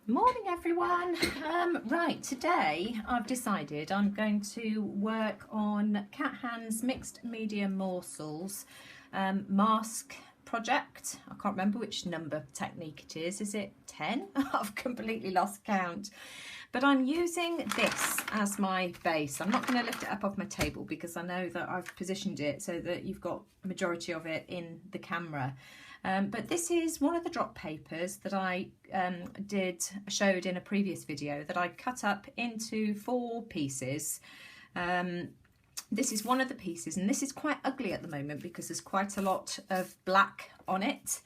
Morning everyone. Right, today I've decided I'm going to work on Cat Hand's Mixed Media Morsels mask project. I can't remember which number technique it is. Is it 10? I've completely lost count. But I'm using this as my base. I'm not going to lift it up off my table because I know that I've positioned it so that you've got a majority of it in the camera. But this is one of the drop papers that I showed in a previous video that I cut up into 4 pieces. This is one of the pieces, and this is quite ugly at the moment because there's quite a lot of black on it.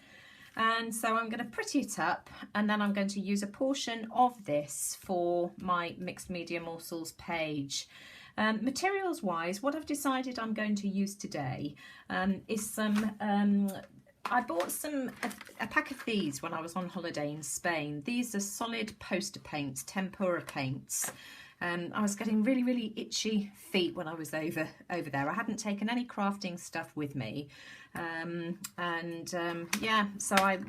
And so I'm going to pretty it up, and then I'm going to use a portion of this for my Mixed Media Morsels page. Materials wise, what I've decided I'm going to use today is some I bought a pack of these when I was on holiday in Spain. These are solid poster paints, tempera paints. I was getting really itchy feet when I was over there. I hadn't taken any crafting stuff with me. Yeah, so I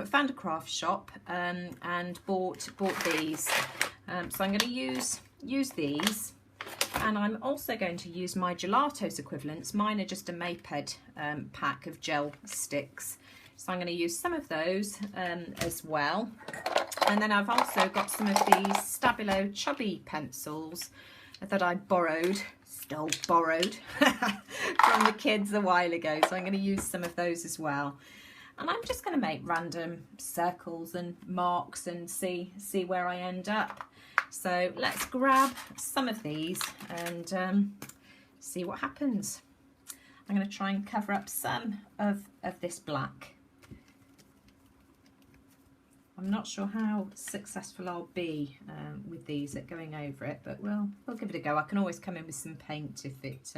found a craft shop and bought these. So I'm going to use these. And I'm also going to use my Gelatos equivalents. Mine are just a Maped pack of gel sticks. So I'm going to use some of those as well. And then I've also got some of these Stabilo chubby pencils that I borrowed from the kids a while ago. So I'm going to use some of those as well. And I'm just going to make random circles and marks and see where I end up. So let's grab some of these and see what happens. I'm going to try and cover up some of this black. I'm not sure how successful I'll be with these at going over it, but we'll give it a go. I can always come in with some paint if it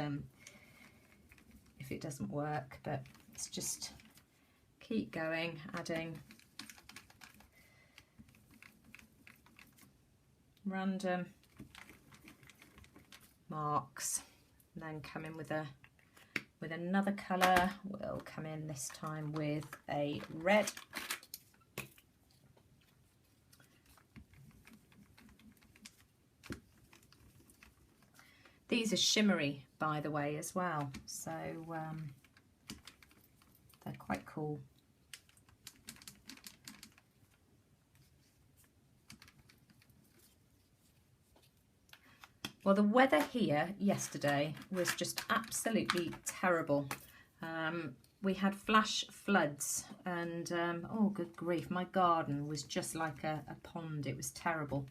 doesn't work, but let's just keep going, adding random marks, and then come in with another colour. We'll come in this time with a red. These are shimmery, by the way, as well, so they're quite cool. Well, the weather here yesterday was just absolutely terrible. We had flash floods and, oh good grief, my garden was just like a pond. It was terrible.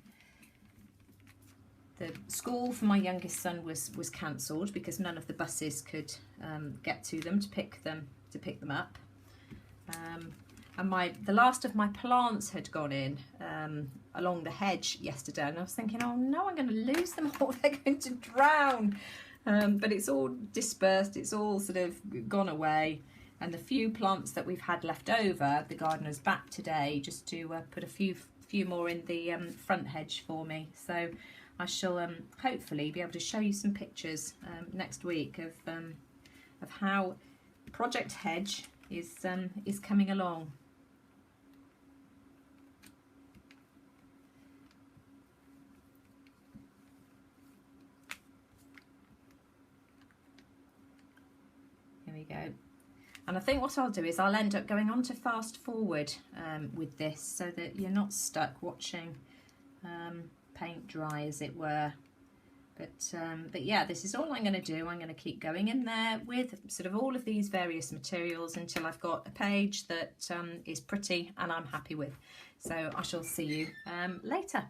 The school for my youngest son was cancelled because none of the buses could get to them to pick them up. And the last of my plants had gone in along the hedge yesterday, and I was thinking, oh no, I'm going to lose them all, they're going to drown. But it's all dispersed, it's all sort of gone away, and the few plants that we've had left over, the gardener's back today just to put a few more in the front hedge for me. So I shall hopefully be able to show you some pictures next week of how Project Hedge is coming along. Here we go. And I think what I'll do is I'll end up going on to fast forward with this so that you're not stuck watching paint dry, as it were. But yeah, this is all I'm going to do. I'm going to keep going in there with sort of all of these various materials until I've got a page that is pretty and I'm happy with. So I shall see you later.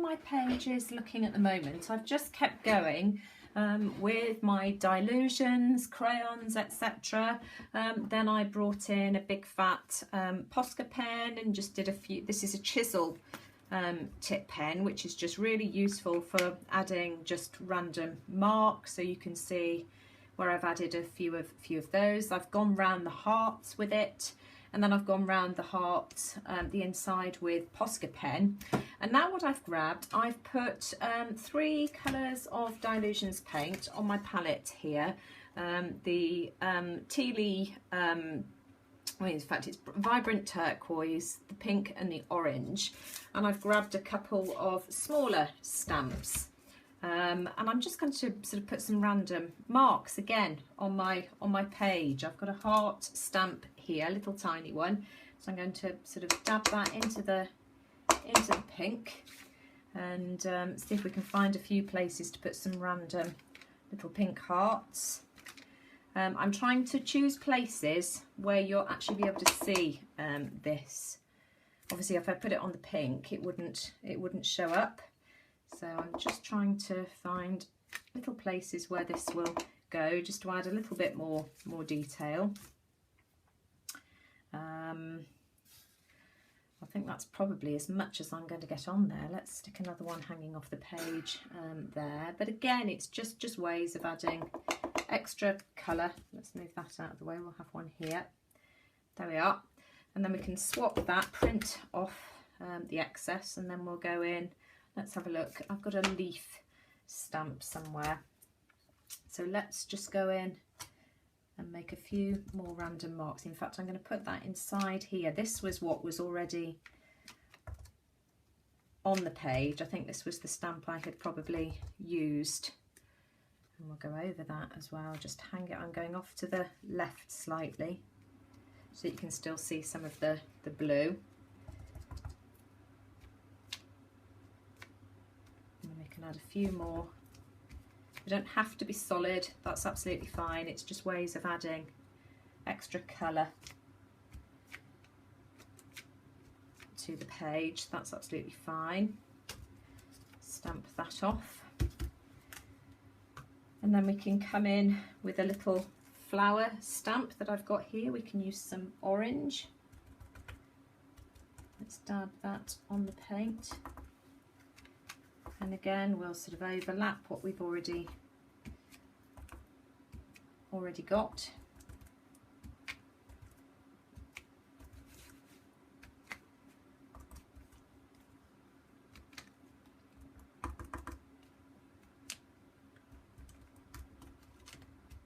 my page is looking at the moment, I've just kept going with my dilutions, crayons, etc. Then I brought in a big fat Posca pen and just did a few. This is a chisel tip pen, which is just really useful for adding just random marks, so you can see where I've added a few of those. I've gone round the hearts with it, and then I've gone round the heart, the inside with Posca pen. And now what I've grabbed, I've put 3 colours of Dylusions paint on my palette here. The tealy, well, in fact it's vibrant turquoise, the pink and the orange. And I've grabbed a couple of smaller stamps. And I'm just going to sort of put some random marks again on my page. I've got a heart stamp here, a little tiny one, so I'm going to sort of dab that into the pink and see if we can find a few places to put some random little pink hearts. I'm trying to choose places where you'll actually be able to see this. Obviously, if I put it on the pink, it wouldn't show up. So I'm just trying to find little places where this will go, just to add a little bit more detail. I think that's probably as much as I'm going to get on there. Let's stick another one hanging off the page there. But again, it's just ways of adding extra colour. Let's move that out of the way. We'll have one here. There we are. And then we can swap that, print off the excess, and then we'll go in. Let's have a look. I've got a leaf stamp somewhere. So let's just go in and make a few more random marks. In fact, I'm going to put that inside here. This was what was already on the page. I think this was the stamp I had probably used. And we'll go over that as well. Just hang it. I'm going off to the left slightly so you can still see some of the blue. And we can add a few more. They don't have to be solid, that's absolutely fine. It's just ways of adding extra colour to the page. That's absolutely fine. Stamp that off. And then we can come in with a little flower stamp that I've got here. We can use some orange. Let's dab that on the paint. And again, we'll sort of overlap what we've already got.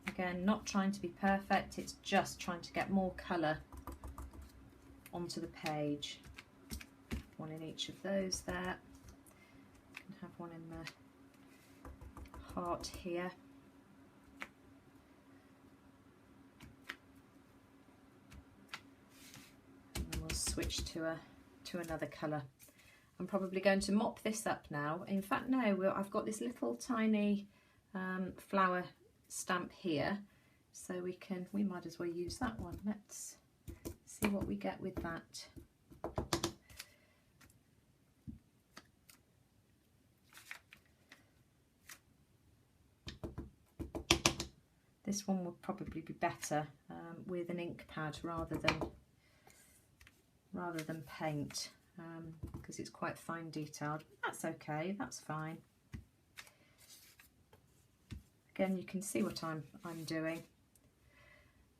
Again, not trying to be perfect, it's just trying to get more colour onto the page. One in each of those there. Have one in the heart here. And then we'll switch to another colour. I'm probably going to mop this up now. In fact, no, I've got this little tiny flower stamp here, so we might as well use that one. Let's see what we get with that. This one would probably be better with an ink pad rather than paint, because it's quite fine detailed. That's okay, that's fine. Again, you can see what I'm doing.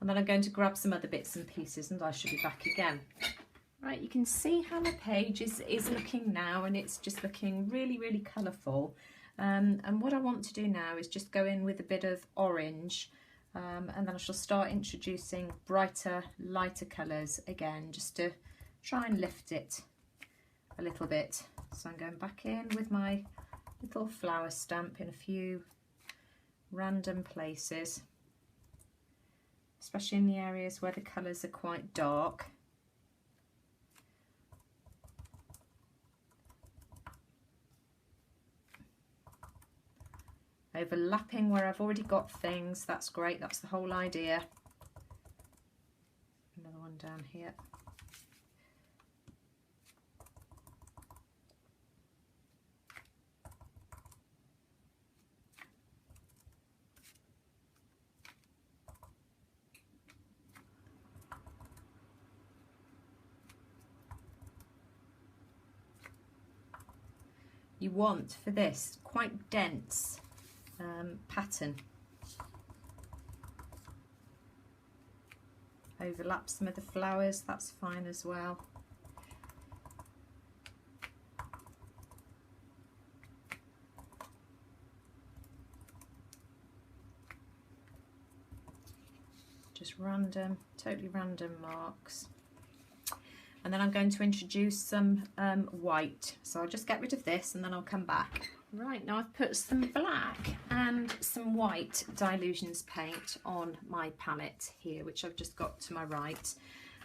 And then I'm going to grab some other bits and pieces and I should be back again. Right, you can see how the page is looking now, and it's just looking really, really colourful. And what I want to do now is just go in with a bit of orange, and then I shall start introducing brighter, lighter colours again, just to try and lift it a little bit. So I'm going back in with my little flower stamp in a few random places, especially in the areas where the colours are quite dark. Overlapping where I've already got things, that's great, that's the whole idea. Another one down here. you want for this quite dense pattern. Overlap some of the flowers, that's fine as well. Just random, totally random marks. And then I'm going to introduce some white. So I'll just get rid of this and then I'll come back. Right, now I've put some black and some white Dylusions paint on my palette here, which I've just got to my right.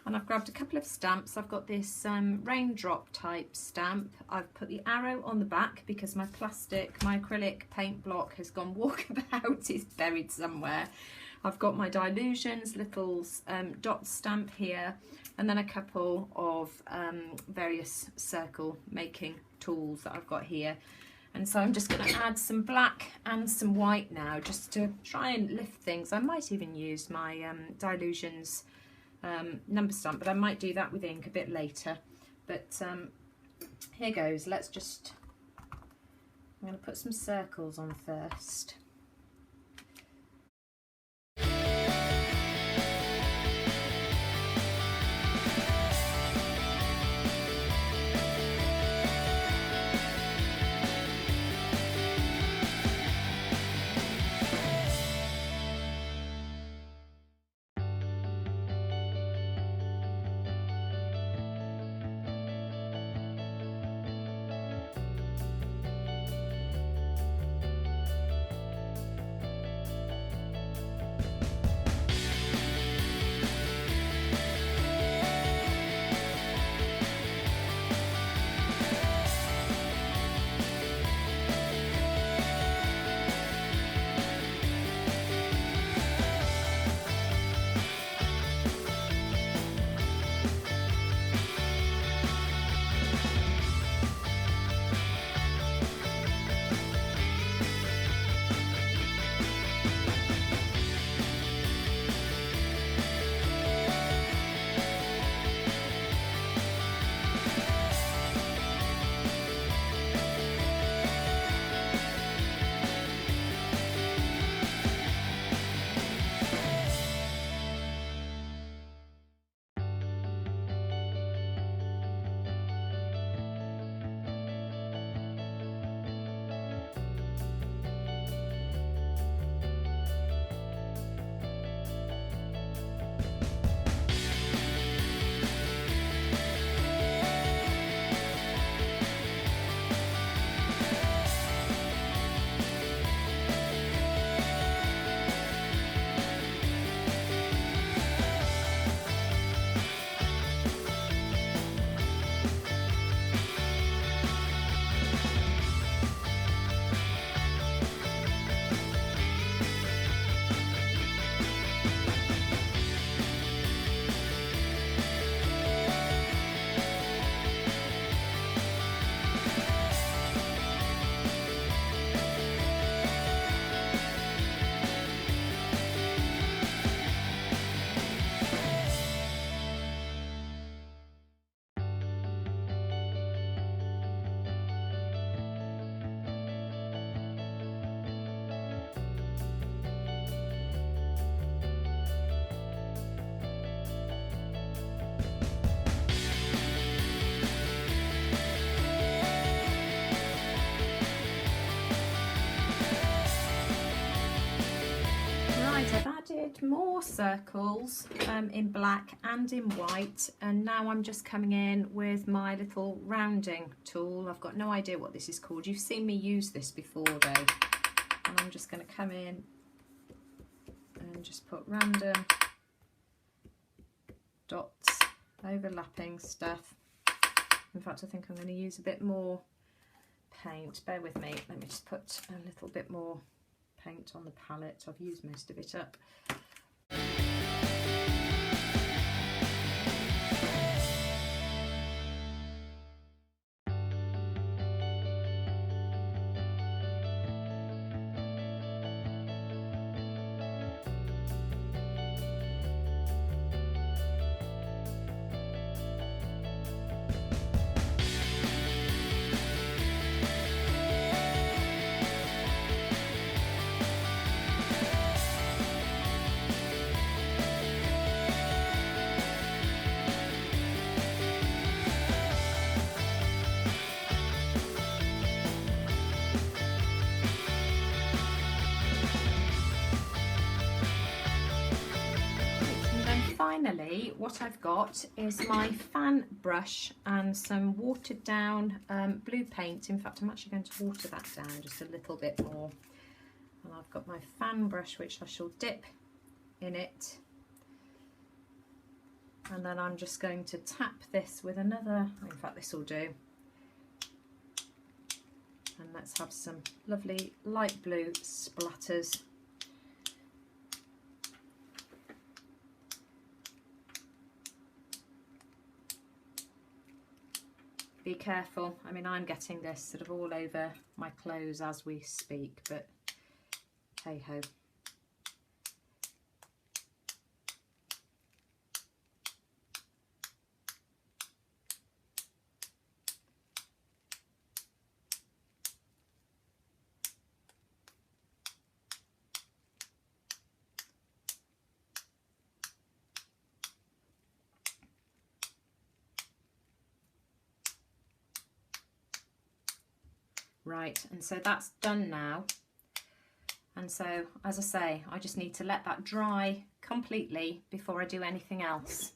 And I've grabbed a couple of stamps. I've got this raindrop type stamp. I've put the arrow on the back because my acrylic paint block has gone walkabout. It's buried somewhere. I've got my Dylusions little dot stamp here, and then a couple of various circle making tools that I've got here. And so I'm just going to add some black and some white now, just to try and lift things. I might even use my Dylusions number stamp, but I might do that with ink a bit later. But here goes. I'm going to put some circles on first. More circles in black and in white, and now I'm just coming in with my little rounding tool. I've got no idea what this is called. You've seen me use this before though, and I'm just going to come in and just put random dots, overlapping stuff. In fact, I think I'm going to use a bit more paint. Bear with me. Let me just put a little bit more paint on the palette. I've used most of it up. what I've got is my fan brush and some watered down blue paint. In fact, I'm actually going to water that down just a little bit more. And I've got my fan brush, which I shall dip in it. And then I'm just going to tap this with another, in fact this will do. And let's have some lovely light blue splatters. Be careful, I mean I'm getting this sort of all over my clothes as we speak, but hey ho. Right, and so that's done now. And so, as I say, I just need to let that dry completely before I do anything else.